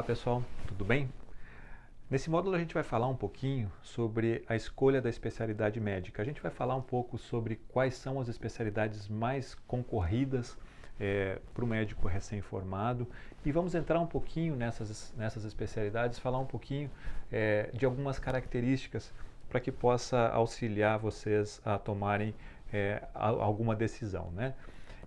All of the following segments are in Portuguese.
pessoal, tudo bem? Nesse módulo a gente vai falar um pouquinho sobre a escolha da especialidade médica. A gente vai falar um pouco sobre quais são as especialidades mais concorridas para o médico recém-formado e vamos entrar um pouquinho nessas especialidades, falar um pouquinho de algumas características para que possa auxiliar vocês a tomarem alguma decisão, né?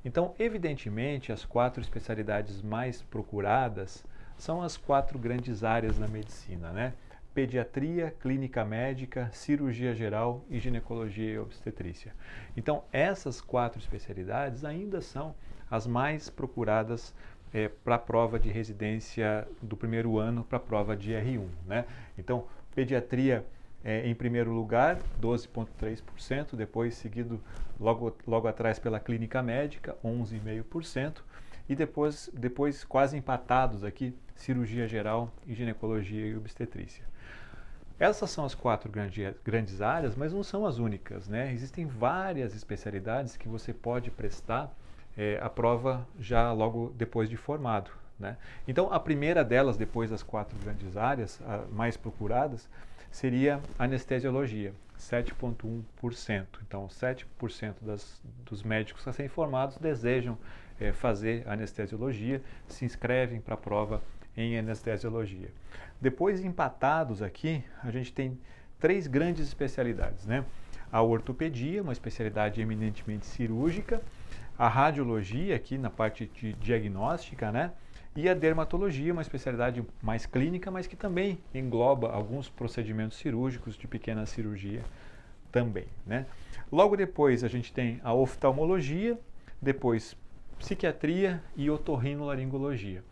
Então, evidentemente, as 4 especialidades mais procuradas são as 4 grandes áreas na medicina, né? Pediatria, clínica médica, cirurgia geral e ginecologia e obstetrícia. Então, essas 4 especialidades ainda são as mais procuradas para a prova de residência do primeiro ano, para a prova de R1, né? Então, pediatria em primeiro lugar, 12,3%, depois seguido logo atrás pela clínica médica, 11,5%, e depois quase empatados aqui, cirurgia geral e ginecologia e obstetrícia. Essas são as 4 grandes áreas, mas não são as únicas, né? Existem várias especialidades que você pode prestar a prova já logo depois de formado, né? Então, a primeira delas, depois das 4 grandes áreas mais procuradas, seria anestesiologia, 7,1%. Então, 7% dos médicos recém-formados desejam fazer anestesiologia, se inscrevem para a prova em anestesiologia. Depois, empatados aqui, a gente tem 3 grandes especialidades, né? A ortopedia, uma especialidade eminentemente cirúrgica, a radiologia, aqui na parte de diagnóstica, né? E a dermatologia, uma especialidade mais clínica, mas que também engloba alguns procedimentos cirúrgicos de pequena cirurgia também, né? Logo depois a gente tem a oftalmologia, depois psiquiatria e otorrinolaringologia.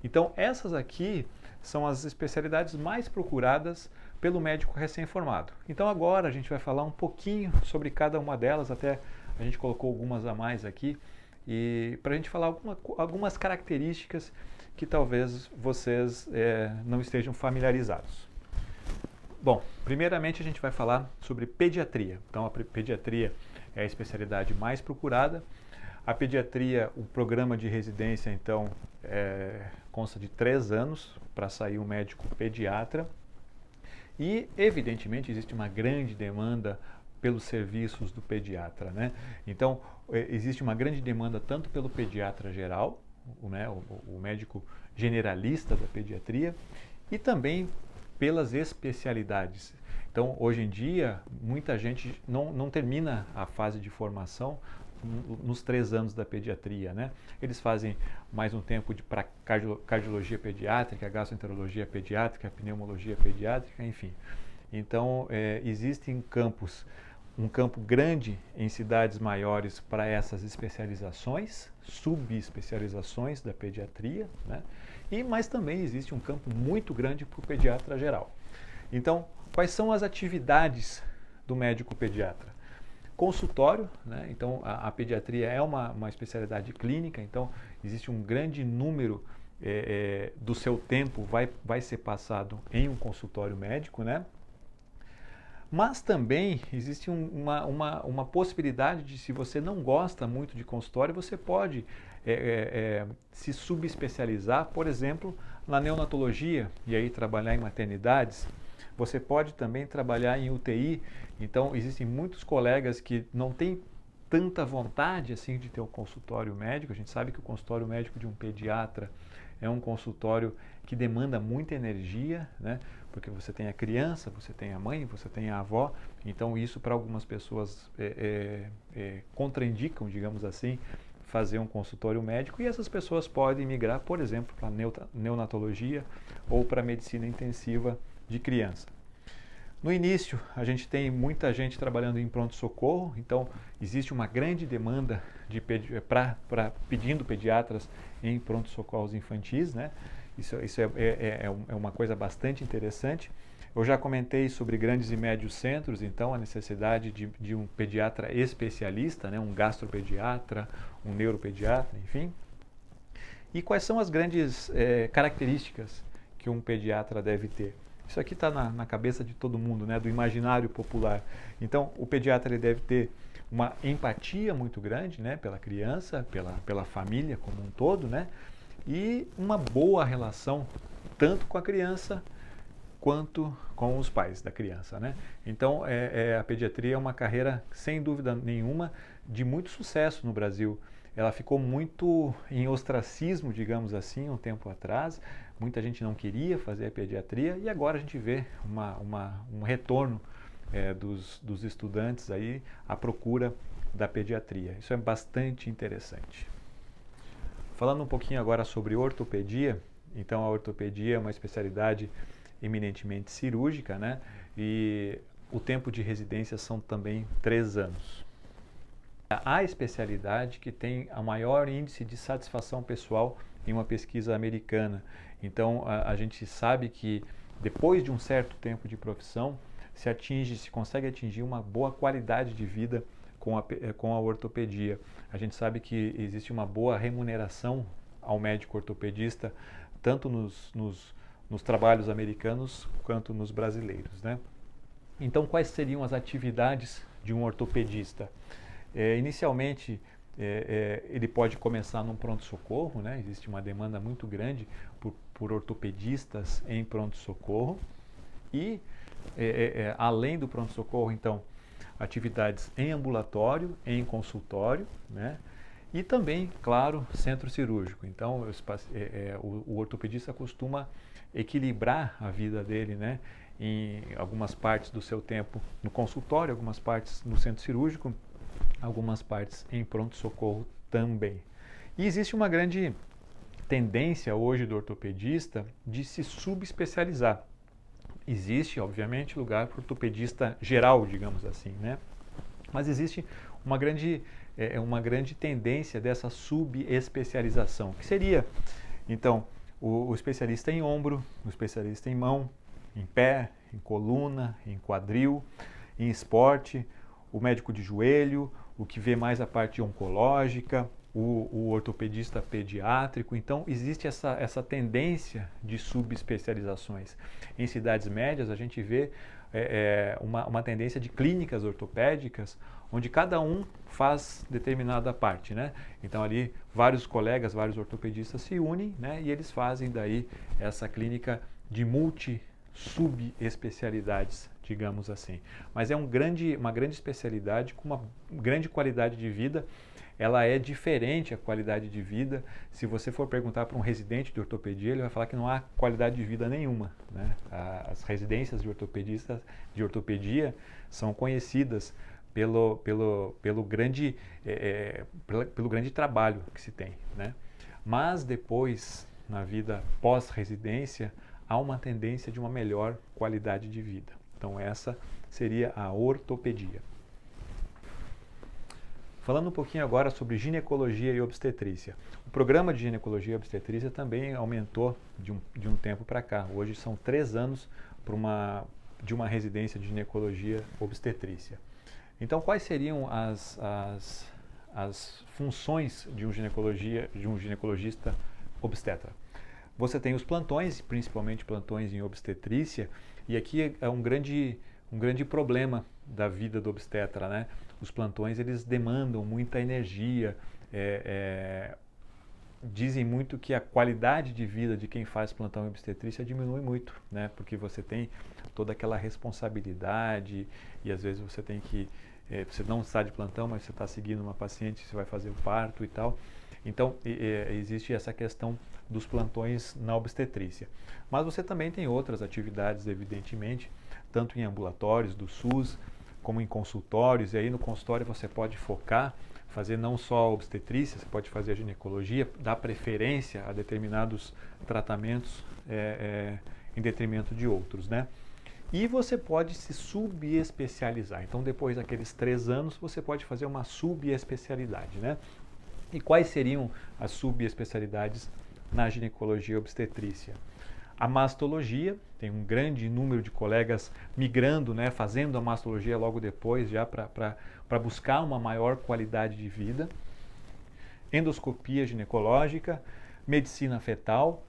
Então essas aqui são as especialidades mais procuradas pelo médico recém-formado. Então agora a gente vai falar um pouquinho sobre cada uma delas, até a gente colocou algumas a mais aqui, e para a gente falar algumas características que talvez vocês não estejam familiarizados. Bom, primeiramente a gente vai falar sobre pediatria. Então a pediatria é a especialidade mais procurada. A pediatria, o programa de residência, então, consta de 3 anos para sair um médico pediatra. E, evidentemente, existe uma grande demanda pelos serviços do pediatra, né? Então, existe uma grande demanda tanto pelo pediatra geral, né, o médico generalista da pediatria, e também pelas especialidades. Então, hoje em dia, muita gente não termina a fase de formação nos 3 anos da pediatria, né? Eles fazem mais um tempo para cardiologia pediátrica, gastroenterologia pediátrica, pneumologia pediátrica, enfim. Então, existem um campo grande em cidades maiores para essas especializações, subespecializações da pediatria, né? Mas também existe um campo muito grande para o pediatra geral. Então, quais são as atividades do médico pediatra? Consultório, né? Então a pediatria é uma especialidade clínica, então existe um grande número do seu tempo vai ser passado em um consultório médico, né? Mas também existe uma possibilidade de, se você não gosta muito de consultório, você pode se subespecializar, por exemplo, na neonatologia e aí trabalhar em maternidades. Você pode também trabalhar em UTI. Então, existem muitos colegas que não têm tanta vontade assim de ter um consultório médico. A gente sabe que o consultório médico de um pediatra é um consultório que demanda muita energia, né? Porque você tem a criança, você tem a mãe, você tem a avó. Então, isso para algumas pessoas contraindicam, digamos assim, fazer um consultório médico, e essas pessoas podem migrar, por exemplo, para a neonatologia ou para a medicina intensiva de criança. No início, a gente tem muita gente trabalhando em pronto-socorro, então existe uma grande demanda pedindo pediatras em pronto-socorros infantis, né? Isso é uma coisa bastante interessante. Eu já comentei sobre grandes e médios centros, então a necessidade de um pediatra especialista, né? Um gastropediatra, um neuropediatra, enfim. E quais são as grandes características que um pediatra deve ter? Isso aqui está na cabeça de todo mundo, né? Do imaginário popular. Então, o pediatra ele deve ter uma empatia muito grande, né? Pela criança, pela família como um todo, né? E uma boa relação tanto com a criança quanto com os pais da criança, né? Então, a pediatria é uma carreira, sem dúvida nenhuma, de muito sucesso no Brasil. Ela ficou muito em ostracismo, digamos assim, um tempo atrás. Muita gente não queria fazer a pediatria e agora a gente vê um retorno dos estudantes aí à procura da pediatria. Isso é bastante interessante. Falando um pouquinho agora sobre ortopedia, então a ortopedia é uma especialidade eminentemente cirúrgica, né? E o tempo de residência são também 3 anos. A especialidade que tem a maior índice de satisfação pessoal em uma pesquisa americana. Então a gente sabe que depois de um certo tempo de profissão se consegue atingir uma boa qualidade de vida com a ortopedia. A gente sabe que existe uma boa remuneração ao médico ortopedista, tanto nos trabalhos americanos quanto nos brasileiros, né? Então, quais seriam as atividades de um ortopedista? Inicialmente, ele pode começar num pronto-socorro, né? Existe uma demanda muito grande por ortopedistas em pronto-socorro e, além do pronto-socorro, então, atividades em ambulatório, em consultório, né? E também, claro, centro cirúrgico. Então, o ortopedista costuma equilibrar a vida dele, né? Em algumas partes do seu tempo no consultório, algumas partes no centro cirúrgico, algumas partes em pronto-socorro também. E existe uma grande tendência hoje do ortopedista de se subespecializar. Existe, obviamente, lugar para o ortopedista geral, digamos assim, né? Mas existe uma grande tendência dessa subespecialização, que seria, então, o especialista em ombro, o especialista em mão, em pé, em coluna, em quadril, em esporte, o médico de joelho, o que vê mais a parte oncológica, o ortopedista pediátrico. Então, existe essa tendência de subespecializações. Em cidades médias, a gente vê uma tendência de clínicas ortopédicas, onde cada um faz determinada parte, né? Então, ali, vários colegas, vários ortopedistas se unem, né? E eles fazem daí essa clínica de subespecialidades, digamos assim. Mas é uma grande especialidade com uma grande qualidade de vida. Ela é diferente a qualidade de vida. Se você for perguntar para um residente de ortopedia, ele vai falar que não há qualidade de vida nenhuma, né? As residências de ortopedia são conhecidas pelo grande trabalho que se tem, né? Mas depois, na vida pós-residência, há uma tendência de uma melhor qualidade de vida. Então essa seria a ortopedia. Falando um pouquinho agora sobre ginecologia e obstetrícia. O programa de ginecologia e obstetrícia também aumentou de um tempo para cá. Hoje são 3 anos de uma residência de ginecologia e obstetrícia. Então, quais seriam as funções de um ginecologista obstetra? Você tem os plantões, principalmente plantões em obstetrícia, e aqui é um grande problema da vida do obstetra, né? Os plantões, eles demandam muita energia, dizem muito que a qualidade de vida de quem faz plantão em obstetrícia diminui muito, né? Porque você tem toda aquela responsabilidade e às vezes você tem que, você não está de plantão, mas você está seguindo uma paciente, você vai fazer o parto e tal. Então, existe essa questão dos plantões na obstetrícia. Mas você também tem outras atividades, evidentemente, tanto em ambulatórios do SUS, como em consultórios, e aí no consultório você pode focar, fazer não só a obstetrícia, você pode fazer a ginecologia, dar preferência a determinados tratamentos em detrimento de outros, né? E você pode se subespecializar. Então, depois daqueles 3 anos, você pode fazer uma subespecialidade, né? E quais seriam as subespecialidades na ginecologia e obstetrícia? A mastologia, tem um grande número de colegas migrando, né, fazendo a mastologia logo depois, já para buscar uma maior qualidade de vida. Endoscopia ginecológica, medicina fetal,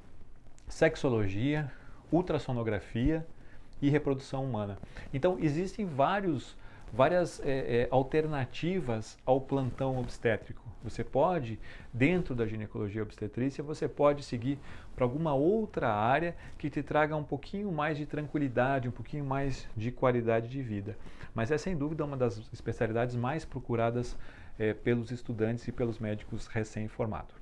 sexologia, ultrassonografia e reprodução humana. Então, existem várias alternativas ao plantão obstétrico. Você pode, dentro da ginecologia obstetrícia, você pode seguir para alguma outra área que te traga um pouquinho mais de tranquilidade, um pouquinho mais de qualidade de vida. Mas é sem dúvida uma das especialidades mais procuradas pelos estudantes e pelos médicos recém-formados.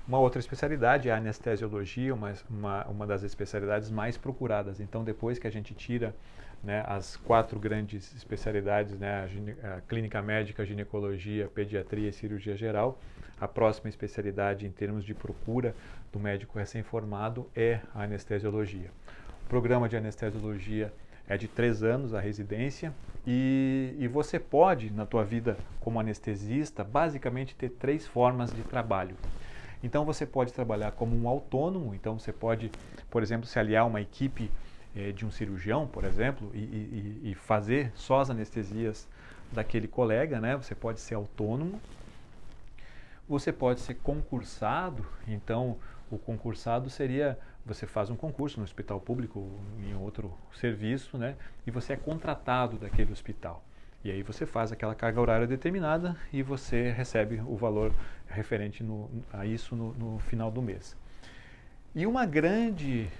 Uma outra especialidade é a anestesiologia, uma das especialidades mais procuradas. Então, depois que a gente tira, né, as 4 grandes especialidades, né, a clínica médica, a ginecologia, pediatria e cirurgia geral, a próxima especialidade em termos de procura do médico recém-formado é a anestesiologia. O programa de anestesiologia é de 3 anos, a residência, e você pode, na tua vida como anestesista, basicamente ter 3 formas de trabalho. Então você pode trabalhar como um autônomo, então você pode, por exemplo, se aliar a uma equipe de um cirurgião, por exemplo, e fazer só as anestesias daquele colega, né? Você pode ser autônomo. Você pode ser concursado, então o concursado seria, você faz um concurso no hospital público ou em outro serviço, né? E você é contratado daquele hospital. E aí você faz aquela carga horária determinada e você recebe o valor referente a isso no final do mês. E uma grande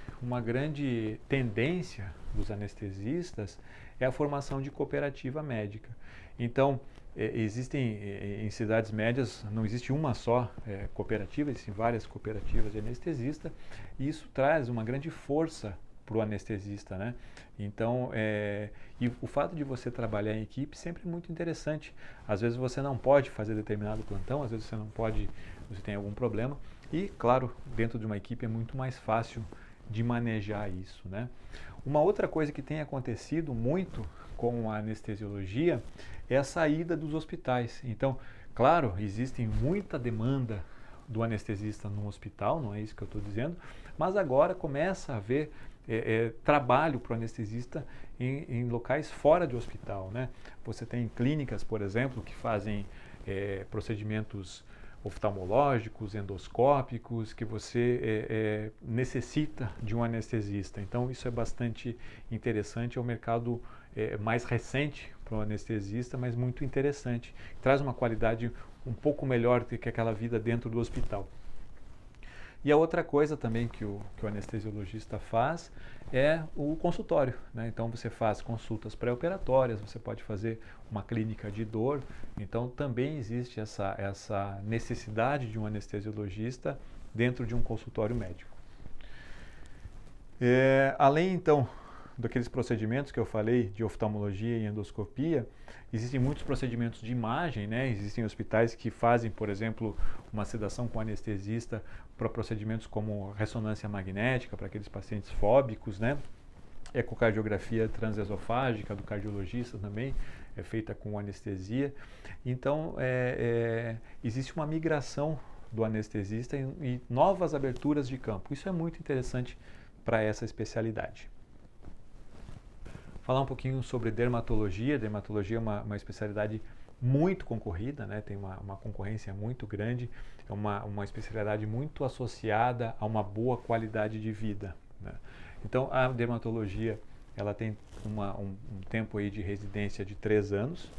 tendência dos anestesistas é a formação de cooperativa médica. Então, existem em cidades médias, não existe uma só cooperativa, existem várias cooperativas de anestesista, e isso traz uma grande força para o anestesista, né? Então, e o fato de você trabalhar em equipe sempre é muito interessante. Às vezes você não pode fazer determinado plantão, às vezes você não pode, você tem algum problema. E, claro, dentro de uma equipe é muito mais fácil de manejar isso, né? Uma outra coisa que tem acontecido muito com a anestesiologia é a saída dos hospitais. Então, claro, existe muita demanda do anestesista no hospital, não é isso que eu estou dizendo, mas agora começa a haver trabalho para o anestesista em locais fora de hospital, né? Você tem clínicas, por exemplo, que fazem procedimentos oftalmológicos, endoscópicos, que você necessita de um anestesista. Então, isso é bastante interessante, é um mercado mais recente para o anestesista, mas muito interessante. Traz uma qualidade um pouco melhor do que aquela vida dentro do hospital. E a outra coisa também que o anestesiologista faz é o consultório, né? Então você faz consultas pré-operatórias, você pode fazer uma clínica de dor, então também existe essa necessidade de um anestesiologista dentro de um consultório médico. Além então daqueles procedimentos que eu falei de oftalmologia e endoscopia, existem muitos procedimentos de imagem, né? Existem hospitais que fazem, por exemplo, uma sedação com anestesista para procedimentos como ressonância magnética para aqueles pacientes fóbicos, né? Ecocardiografia transesofágica do cardiologista também é feita com anestesia. Então, existe uma migração do anestesista e novas aberturas de campo. Isso é muito interessante para essa especialidade. Falar um pouquinho sobre dermatologia. Dermatologia é uma especialidade muito concorrida, né? Tem uma concorrência muito grande, é uma especialidade muito associada a uma boa qualidade de vida, né? Então, a dermatologia ela tem um tempo aí de residência de 3 anos.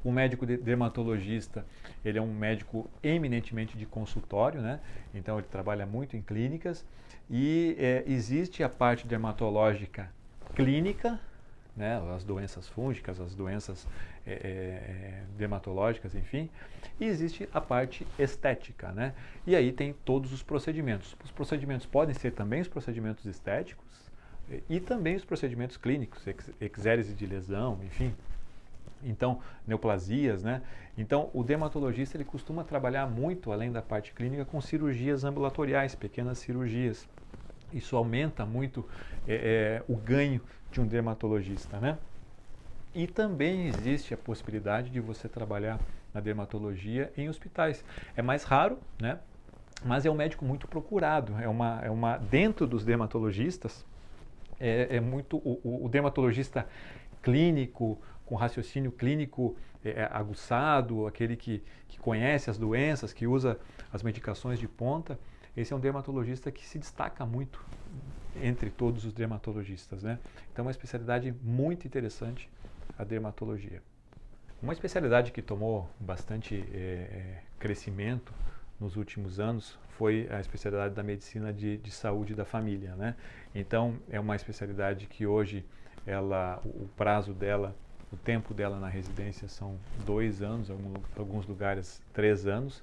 O médico dermatologista, ele é um médico eminentemente de consultório, né? Então, ele trabalha muito em clínicas e existe a parte dermatológica clínica, né, as doenças fúngicas, as doenças dermatológicas, enfim, e existe a parte estética, né? E aí tem todos os procedimentos. Os procedimentos podem ser também os procedimentos estéticos e também os procedimentos clínicos, exérese de lesão, enfim. Então, neoplasias, né? Então, o dermatologista ele costuma trabalhar muito, além da parte clínica, com cirurgias ambulatoriais, pequenas cirurgias. Isso aumenta muito o ganho de um dermatologista, né? E também existe a possibilidade de você trabalhar na dermatologia em hospitais. É mais raro, né? Mas é um médico muito procurado. Dentro dos dermatologistas, muito o dermatologista clínico, com raciocínio clínico aguçado, aquele que conhece as doenças, que usa as medicações de ponta. Esse é um dermatologista que se destaca muito entre todos os dermatologistas, né? Então é uma especialidade muito interessante, a dermatologia. Uma especialidade que tomou bastante crescimento nos últimos anos foi a especialidade da medicina de saúde da família, né? Então, é uma especialidade que hoje, o prazo dela, o tempo dela na residência são 2 anos, em alguns lugares 3 anos,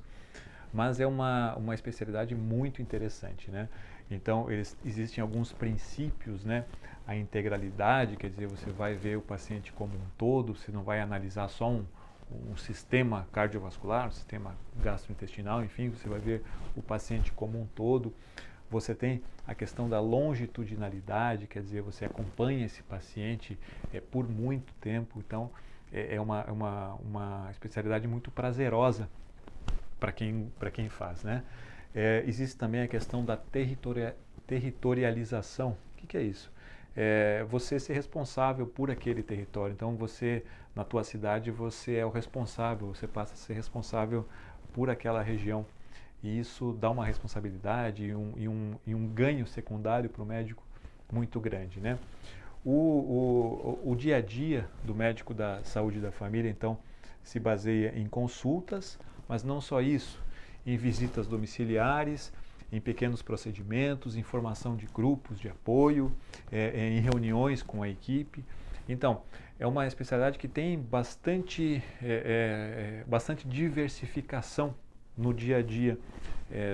mas é uma especialidade muito interessante, né? Então, existem alguns princípios, né? A integralidade, quer dizer, você vai ver o paciente como um todo, você não vai analisar só um sistema cardiovascular, um sistema gastrointestinal, enfim, você vai ver o paciente como um todo. Você tem a questão da longitudinalidade, quer dizer, você acompanha esse paciente por muito tempo, então é uma especialidade muito prazerosa para quem faz, né? Existe também a questão da territorialização. O que é isso? Você ser responsável por aquele território. Então, na tua cidade, você é o responsável, você passa a ser responsável por aquela região. E isso dá uma responsabilidade e um ganho secundário para o médico muito grande, né? O dia a dia do médico da saúde da família, então, se baseia em consultas, mas não só isso, em visitas domiciliares, em pequenos procedimentos, em formação de grupos de apoio, em reuniões com a equipe. Então, é uma especialidade que tem bastante diversificação no dia a dia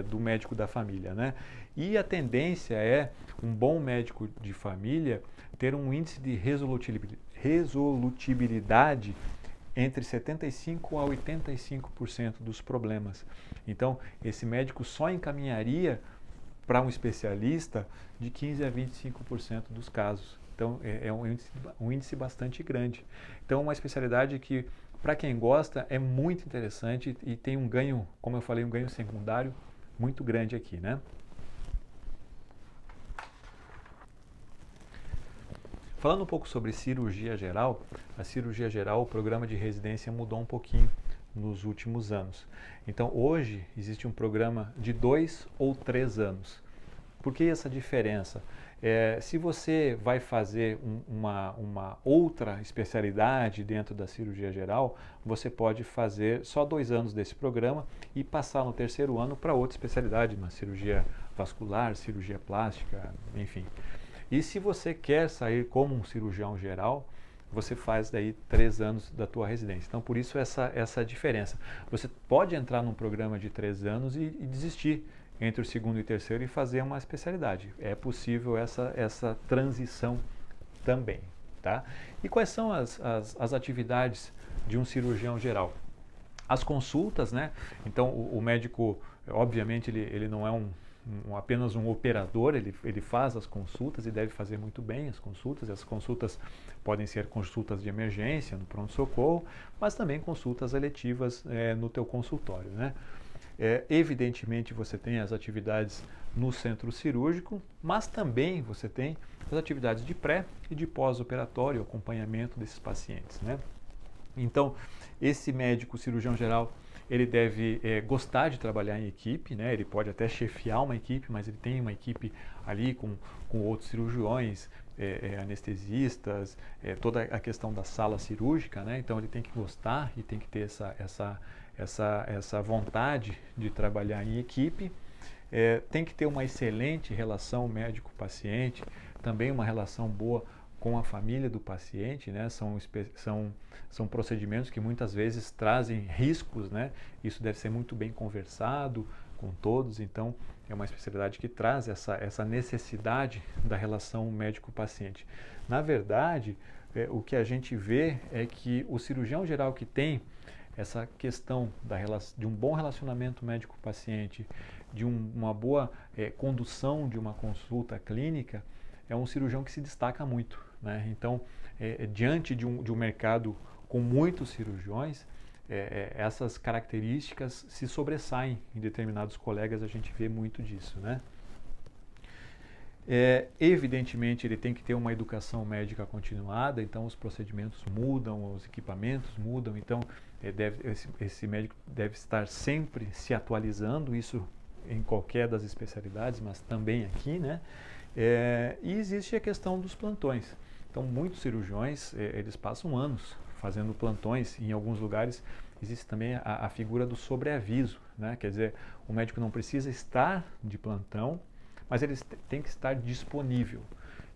do médico da família, né? E a tendência é um bom médico de família ter um índice de resolutibilidade entre 75% a 85% dos problemas. Então, esse médico só encaminharia para um especialista de 15% a 25% dos casos. Então, é um índice bastante grande. Então, é uma especialidade que, para quem gosta, é muito interessante e tem um ganho, como eu falei, um ganho secundário muito grande aqui, né? Falando um pouco sobre cirurgia geral, a cirurgia geral, o programa de residência mudou um pouquinho nos últimos anos. Então, hoje, existe um programa de 2 ou 3 anos. Por que essa diferença? Se você vai fazer uma outra especialidade dentro da cirurgia geral, você pode fazer só 2 anos desse programa e passar no 3º ano para outra especialidade, uma cirurgia vascular, cirurgia plástica, enfim. E se você quer sair como um cirurgião geral, você faz daí 3 anos da tua residência. Então, por isso essa diferença. Você pode entrar num programa de 3 anos e desistir entre o 2º e 3º e fazer uma especialidade. É possível essa transição também, tá? E quais são as atividades de um cirurgião geral? As consultas, né? Então, o médico, obviamente, ele não é apenas um operador, ele faz as consultas e deve fazer muito bem as consultas. As consultas podem ser consultas de emergência no pronto-socorro, mas também consultas eletivas no teu consultório, né? Evidentemente você tem as atividades no centro cirúrgico, mas também você tem as atividades de pré e de pós-operatório, acompanhamento desses pacientes, né? Então, esse médico cirurgião geral, ele deve gostar de trabalhar em equipe, né? Ele pode até chefiar uma equipe, mas ele tem uma equipe ali com outros cirurgiões, anestesistas, toda a questão da sala cirúrgica, né? Então ele tem que gostar e tem que ter essa vontade de trabalhar em equipe. Tem que ter uma excelente relação médico-paciente, também uma relação boa com a família do paciente, né? São procedimentos que muitas vezes trazem riscos, né? Isso deve ser muito bem conversado com todos, então é uma especialidade que traz essa necessidade da relação médico-paciente. Na verdade, o que a gente vê é que o cirurgião geral que tem essa questão de um bom relacionamento médico-paciente, de uma boa condução de uma consulta clínica, é um cirurgião que se destaca muito, né? Então, diante de um mercado com muitos cirurgiões, essas características se sobressaem em determinados colegas, a gente vê muito disso, né? Evidentemente, ele tem que ter uma educação médica continuada, então os procedimentos mudam, os equipamentos mudam, então esse médico deve estar sempre se atualizando, isso em qualquer das especialidades, mas também aqui, né? E existe a questão dos plantões. Então, muitos cirurgiões, eles passam anos fazendo plantões. Em alguns lugares existe também a figura do sobreaviso, né? Quer dizer, o médico não precisa estar de plantão, mas ele tem que estar disponível.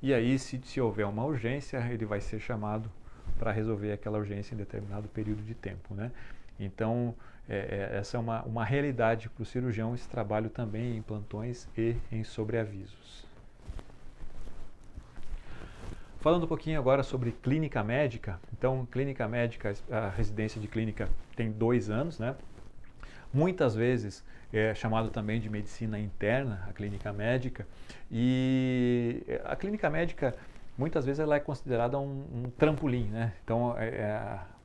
E aí, se houver uma urgência, ele vai ser chamado para resolver aquela urgência em determinado período de tempo, né? Então, essa é uma realidade para o cirurgião, esse trabalho também em plantões e em sobreavisos. Falando um pouquinho agora sobre clínica médica. Então, clínica médica, a residência de clínica tem 2 anos, né? Muitas vezes é chamado também de medicina interna, a clínica médica. E a clínica médica, muitas vezes, ela é considerada um trampolim, né? Então,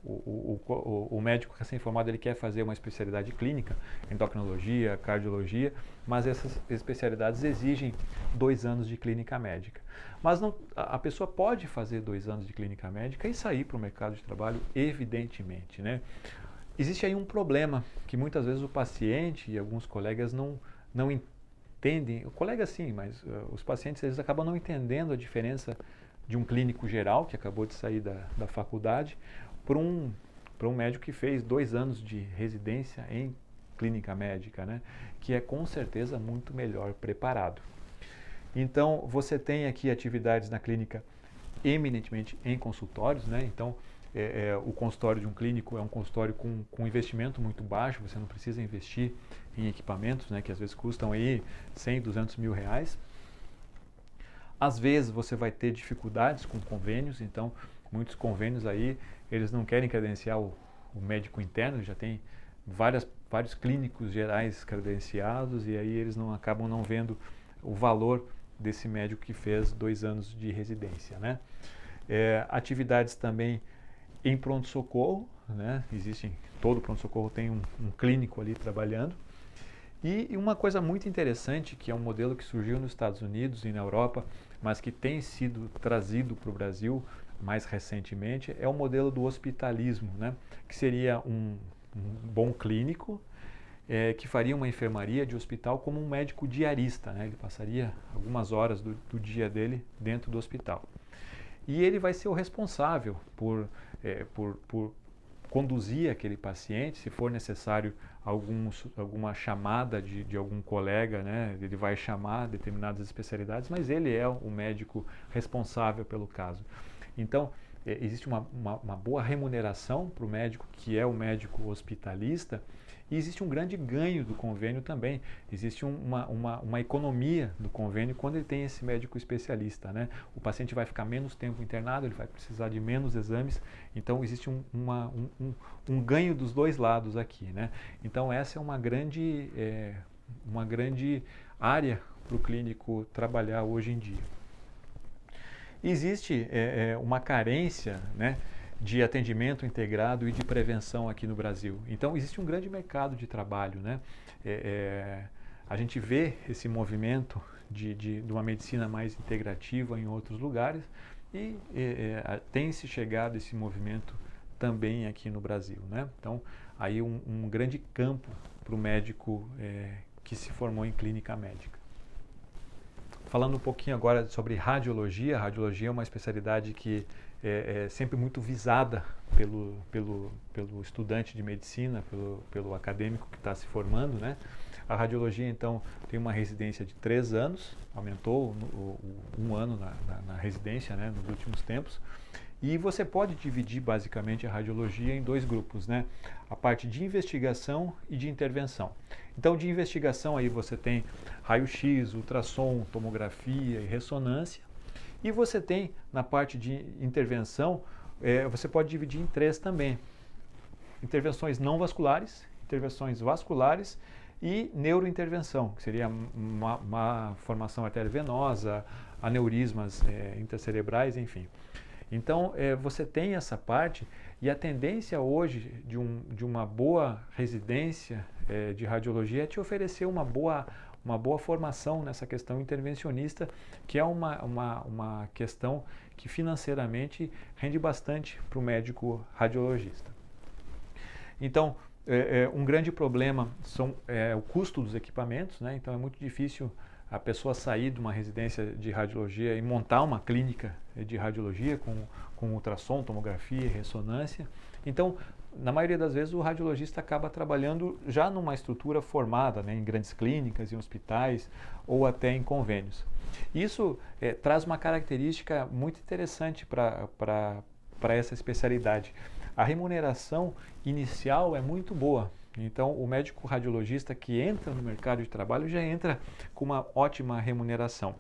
o médico recém-formado ele quer fazer uma especialidade clínica, endocrinologia, cardiologia, mas essas especialidades exigem 2 anos de clínica médica. Mas não, a pessoa pode fazer 2 anos de clínica médica e sair para o mercado de trabalho, evidentemente, né? Existe aí um problema que muitas vezes o paciente e alguns colegas não entendem, o colega sim, mas os pacientes eles acabam não entendendo a diferença de um clínico geral que acabou de sair da faculdade para um médico que fez 2 anos de residência em clínica médica, né? Que é com certeza muito melhor preparado. Então, você tem aqui atividades na clínica eminentemente em consultórios, né? Então, o consultório de um clínico é um consultório com investimento muito baixo, você não precisa investir em equipamentos, né? Que às vezes custam aí 100, 200 mil reais. Às vezes você vai ter dificuldades com convênios, então muitos convênios aí, eles não querem credenciar o médico interno, já tem vários clínicos gerais credenciados e aí eles acabam não vendo o valor desse médico que fez 2 anos de residência, né? Atividades também em pronto-socorro, né? Todo pronto-socorro tem um clínico ali trabalhando. E uma coisa muito interessante, que é um modelo que surgiu nos Estados Unidos e na Europa, mas que tem sido trazido para o Brasil mais recentemente, é o modelo do hospitalismo, né? Que seria um bom clínico que faria uma enfermaria de hospital como um médico diarista, né? Ele passaria algumas horas do dia dele dentro do hospital. E ele vai ser o responsável por conduzir aquele paciente, se for necessário alguma chamada de algum colega, né? Ele vai chamar determinadas especialidades, mas ele é o médico responsável pelo caso. Então, existe uma boa remuneração para o médico, que é o médico hospitalista, e existe um grande ganho do convênio também. Existe uma economia do convênio quando ele tem esse médico especialista, né? O paciente vai ficar menos tempo internado, ele vai precisar de menos exames, então existe um ganho dos dois lados aqui, né? Então essa é uma grande área para o clínico trabalhar hoje em dia. Existe uma carência, né, de atendimento integrado e de prevenção aqui no Brasil. Então, existe um grande mercado de trabalho, né? A gente vê esse movimento de uma medicina mais integrativa em outros lugares e tem-se chegado esse movimento também aqui no Brasil, né? Então, aí um grande campo para o médico que se formou em clínica médica. Falando um pouquinho agora sobre radiologia, a radiologia é uma especialidade que é sempre muito visada pelo estudante de medicina, pelo acadêmico que está se formando, né? A radiologia, então, tem uma residência de 3 anos, aumentou 1 ano na residência, né, nos últimos tempos. E você pode dividir basicamente a radiologia em 2 grupos, né? A parte de investigação e de intervenção. Então, de investigação aí você tem raio-x, ultrassom, tomografia e ressonância. E você tem na parte de intervenção, você pode dividir em 3 também. Intervenções não vasculares, intervenções vasculares e neurointervenção, que seria uma formação arteriovenosa, aneurismas intracerebrais, enfim. Então, você tem essa parte e a tendência hoje de uma boa residência de radiologia é te oferecer uma boa formação nessa questão intervencionista, que é uma questão que financeiramente rende bastante para o médico radiologista. Então, um grande problema é o custo dos equipamentos, né? Então é muito difícil a pessoa sair de uma residência de radiologia e montar uma clínica de radiologia com ultrassom, tomografia, ressonância. Então, na maioria das vezes, o radiologista acaba trabalhando já numa estrutura formada, né, em grandes clínicas, em hospitais ou até em convênios. Isso traz uma característica muito interessante para essa especialidade. A remuneração inicial é muito boa. Então, o médico radiologista que entra no mercado de trabalho já entra com uma ótima remuneração.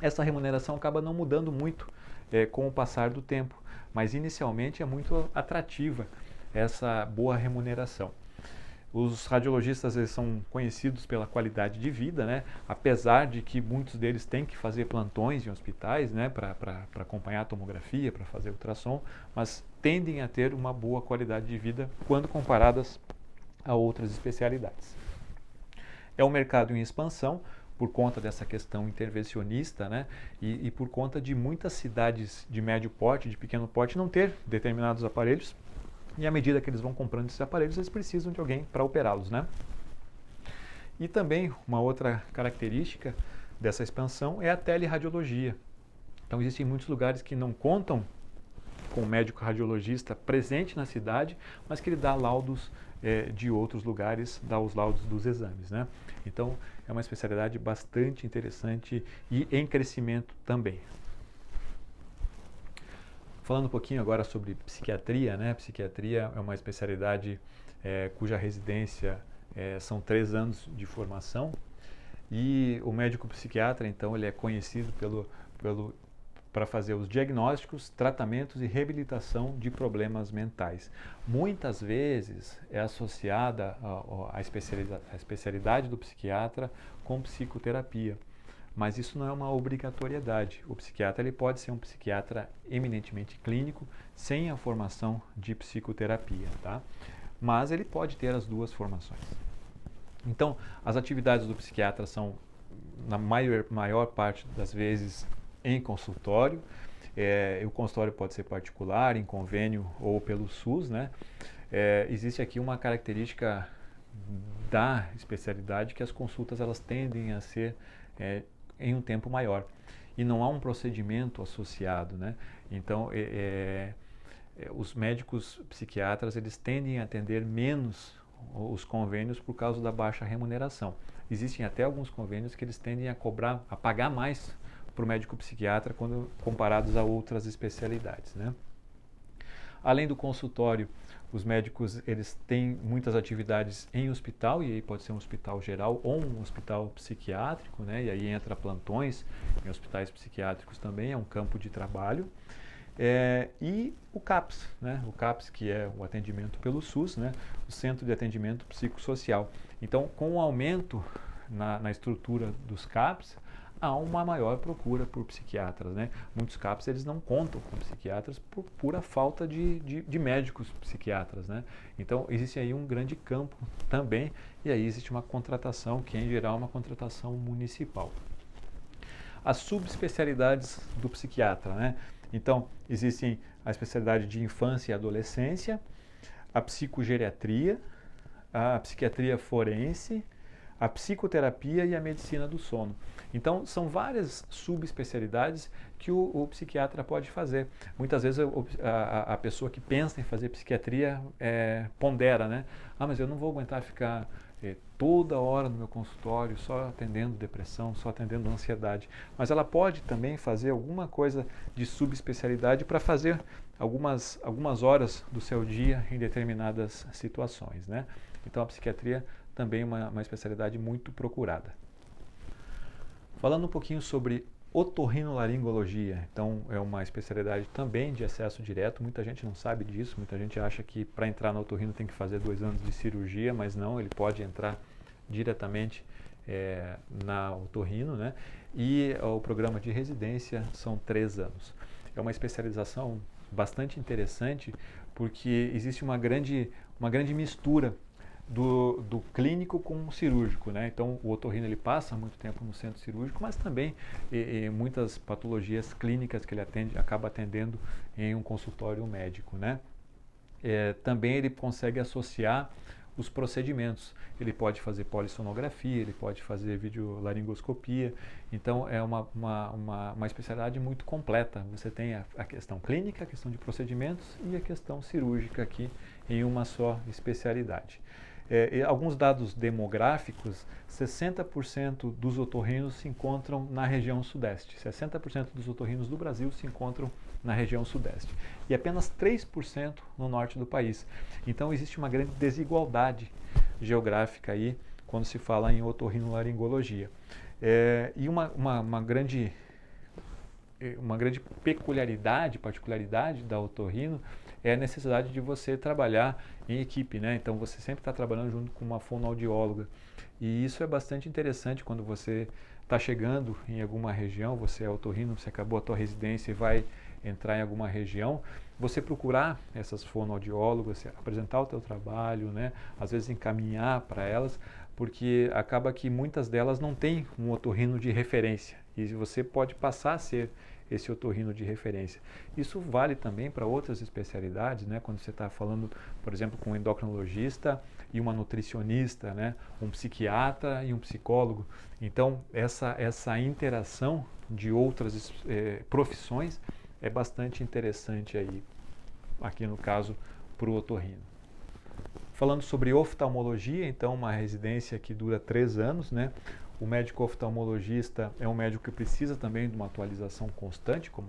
Essa remuneração acaba não mudando muito com o passar do tempo, mas inicialmente é muito atrativa essa boa remuneração. Os radiologistas eles são conhecidos pela qualidade de vida, né? Apesar de que muitos deles têm que fazer plantões em hospitais, né? Para acompanhar a tomografia, para fazer ultrassom, mas tendem a ter uma boa qualidade de vida quando comparadas a outras especialidades. É um mercado em expansão por conta dessa questão intervencionista, né? E por conta de muitas cidades de médio porte, de pequeno porte, não ter determinados aparelhos. E à medida que eles vão comprando esses aparelhos, eles precisam de alguém para operá-los, né? E também uma outra característica dessa expansão é a teleradiologia. Então existem muitos lugares que não contam com um médico radiologista presente na cidade, mas que ele dá laudos de outros lugares, dá os laudos dos exames, né? Então é uma especialidade bastante interessante e em crescimento também. Falando um pouquinho agora sobre psiquiatria, né? Psiquiatria é uma especialidade cuja residência são 3 anos de formação e o médico psiquiatra, então, ele é conhecido para fazer os diagnósticos, tratamentos e reabilitação de problemas mentais. Muitas vezes é associada a especialidade do psiquiatra com psicoterapia. Mas isso não é uma obrigatoriedade. O psiquiatra ele pode ser um psiquiatra eminentemente clínico, sem a formação de psicoterapia, tá? Mas ele pode ter as duas formações. Então, as atividades do psiquiatra são, na maior parte das vezes, em consultório. O consultório pode ser particular, em convênio ou pelo SUS, né? Existe aqui uma característica da especialidade que as consultas elas tendem a ser em um tempo maior e não há um procedimento associado, né? Então os médicos psiquiatras eles tendem a atender menos os convênios por causa da baixa remuneração. Existem até alguns convênios que eles tendem a pagar mais para o médico psiquiatra quando comparados a outras especialidades, né? Além do consultório, os médicos eles têm muitas atividades em hospital, e aí pode ser um hospital geral ou um hospital psiquiátrico, né? E aí entra plantões em hospitais psiquiátricos também, é um campo de trabalho. E o CAPS, né? O CAPS que é o atendimento pelo SUS, né? O Centro de Atendimento Psicossocial. Então, com o aumento na estrutura dos CAPS, há uma maior procura por psiquiatras, né? Muitos CAPs eles não contam com psiquiatras por pura falta de médicos psiquiatras, né? Então existe aí um grande campo também e aí existe uma contratação que em geral é uma contratação municipal. As subespecialidades do psiquiatra, né? Então existem a especialidade de infância e adolescência, a psicogeriatria, a psiquiatria forense, a psicoterapia e a medicina do sono. Então, são várias subespecialidades que o psiquiatra pode fazer. Muitas vezes a pessoa que pensa em fazer psiquiatria pondera, né? Mas eu não vou aguentar ficar toda hora no meu consultório só atendendo depressão, só atendendo ansiedade. Mas ela pode também fazer alguma coisa de subespecialidade para fazer algumas horas do seu dia em determinadas situações, né? Então, a psiquiatria também é uma especialidade muito procurada. Falando um pouquinho sobre otorrinolaringologia, então é uma especialidade também de acesso direto, muita gente não sabe disso, muita gente acha que para entrar no otorrino tem que fazer 2 anos de cirurgia, mas não, ele pode entrar diretamente na otorrino, né? E o programa de residência são 3 anos. É uma especialização bastante interessante porque existe uma grande mistura do clínico com o cirúrgico, né? Então o otorrino ele passa muito tempo no centro cirúrgico, mas também muitas patologias clínicas que ele acaba atendendo em um consultório médico, né? Também ele consegue associar os procedimentos. Ele pode fazer polissonografia, ele pode fazer videolaringoscopia. Então, é uma especialidade muito completa. Você tem a questão clínica, a questão de procedimentos e a questão cirúrgica aqui em uma só especialidade. Alguns dados demográficos, 60% dos otorrinos se encontram na região sudeste, 60% dos otorrinos do Brasil se encontram na região sudeste e apenas 3% no norte do país. Então existe uma grande desigualdade geográfica aí quando se fala em otorrinolaringologia. E uma grande particularidade da otorrino é a necessidade de você trabalhar em equipe, né? Então você sempre está trabalhando junto com uma fonoaudióloga. E isso é bastante interessante quando você está chegando em alguma região, você é otorrino, você acabou a tua residência e vai entrar em alguma região, você procurar essas fonoaudiólogas, apresentar o teu trabalho, né? Às vezes encaminhar para elas, porque acaba que muitas delas não têm um otorrino de referência e você pode passar a ser esse otorrino de referência. Isso vale também para outras especialidades, né? Quando você está falando, por exemplo, com um endocrinologista e uma nutricionista, né? Um psiquiatra e um psicólogo. Então, essa interação de outras profissões é bastante interessante aí, aqui no caso, para o otorrino. Falando sobre oftalmologia, então, uma residência que dura 3 anos, né? O médico oftalmologista é um médico que precisa também de uma atualização constante, como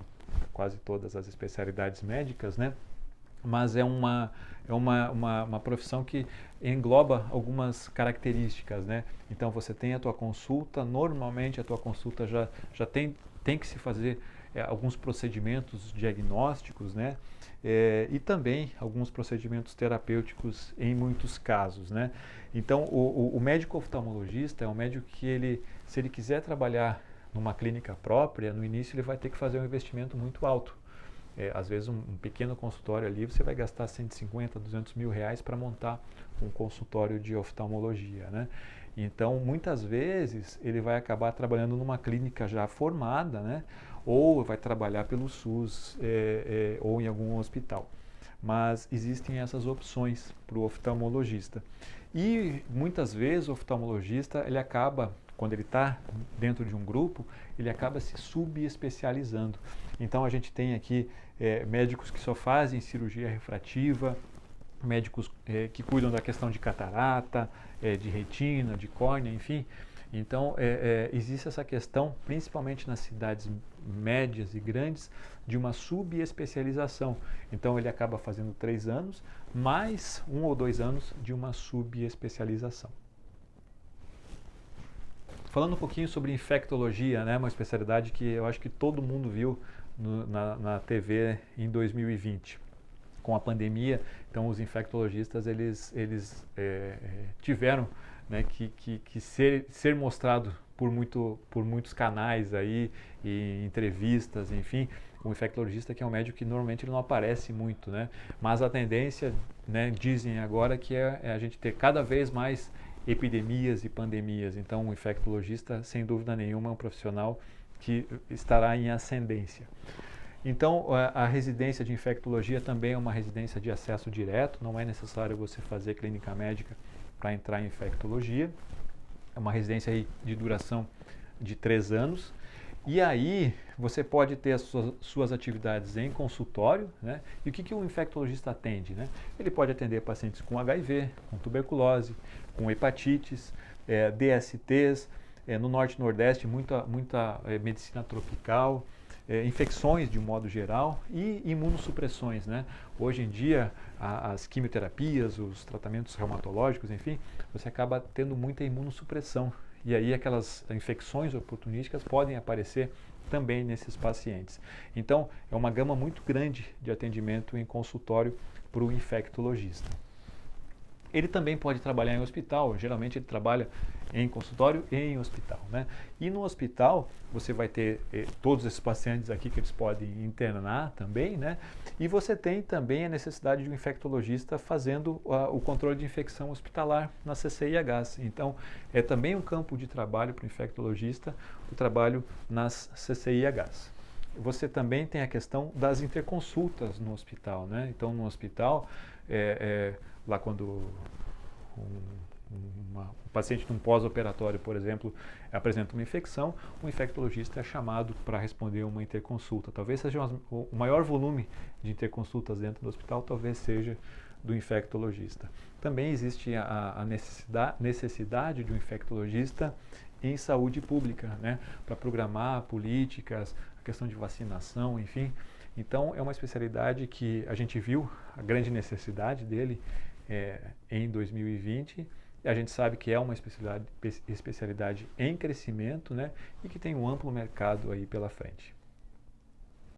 quase todas as especialidades médicas, né? Mas é uma profissão que engloba algumas características, né? Então você tem a tua consulta, normalmente a tua consulta já tem que se fazer alguns procedimentos diagnósticos, né? E também alguns procedimentos terapêuticos em muitos casos, né? Então, o médico oftalmologista é um médico que se ele quiser trabalhar numa clínica própria, no início ele vai ter que fazer um investimento muito alto. Às vezes um pequeno consultório ali você vai gastar 150, 200 mil reais para montar um consultório de oftalmologia, né? Então, muitas vezes ele vai acabar trabalhando numa clínica já formada, né? Ou vai trabalhar pelo SUS ou em algum hospital. Mas existem essas opções para o oftalmologista. E muitas vezes o oftalmologista, ele acaba, quando ele está dentro de um grupo, ele acaba se subespecializando. Então a gente tem aqui médicos que só fazem cirurgia refrativa, médicos que cuidam da questão de catarata, de retina, de córnea, enfim. Então, existe essa questão, principalmente nas cidades médias e grandes, de uma subespecialização. Então, ele acaba fazendo 3 anos, mais 1 ou 2 anos de uma subespecialização. Falando um pouquinho sobre infectologia, né, uma especialidade que eu acho que todo mundo viu na TV em 2020. Com a pandemia, então os infectologistas eles tiveram, né, que ser mostrado por muitos canais aí, e entrevistas, enfim. O infectologista, que é um médico que normalmente ele não aparece muito, né? Mas a tendência, né, dizem agora que é a gente ter cada vez mais epidemias e pandemias. Então o infectologista, sem dúvida nenhuma, é um profissional que estará em ascendência. Então, a residência de infectologia também é uma residência de acesso direto, não é necessário você fazer clínica médica para entrar em infectologia. É uma residência aí de duração de 3 anos. E aí, você pode ter as suas atividades em consultório, né? E o que o infectologista atende, né? Ele pode atender pacientes com HIV, com tuberculose, com hepatites, DSTs, no Norte e Nordeste, muita medicina tropical, infecções de um modo geral e imunossupressões, né? Hoje em dia, as quimioterapias, os tratamentos reumatológicos, enfim, você acaba tendo muita imunossupressão. E aí aquelas infecções oportunísticas podem aparecer também nesses pacientes. Então, é uma gama muito grande de atendimento em consultório para o infectologista. Ele também pode trabalhar em hospital, geralmente ele trabalha em consultório e em hospital, né? E no hospital você vai ter todos esses pacientes aqui que eles podem internar também, né? E você tem também a necessidade de um infectologista fazendo o controle de infecção hospitalar na CCIHs. Então, é também um campo de trabalho para o infectologista, o trabalho nas CCIHs. Você também tem a questão das interconsultas no hospital, né? Então, no hospital, lá quando um paciente num pós-operatório, por exemplo, apresenta uma infecção, o infectologista é chamado para responder uma interconsulta. Talvez seja o maior volume de interconsultas dentro do hospital, talvez seja do infectologista. Também existe a necessidade de um infectologista em saúde pública, né, para programar políticas, a questão de vacinação, enfim. Então, é uma especialidade que a gente viu a grande necessidade dele em 2020. A gente sabe que é uma especialidade em crescimento, né, e que tem um amplo mercado aí pela frente.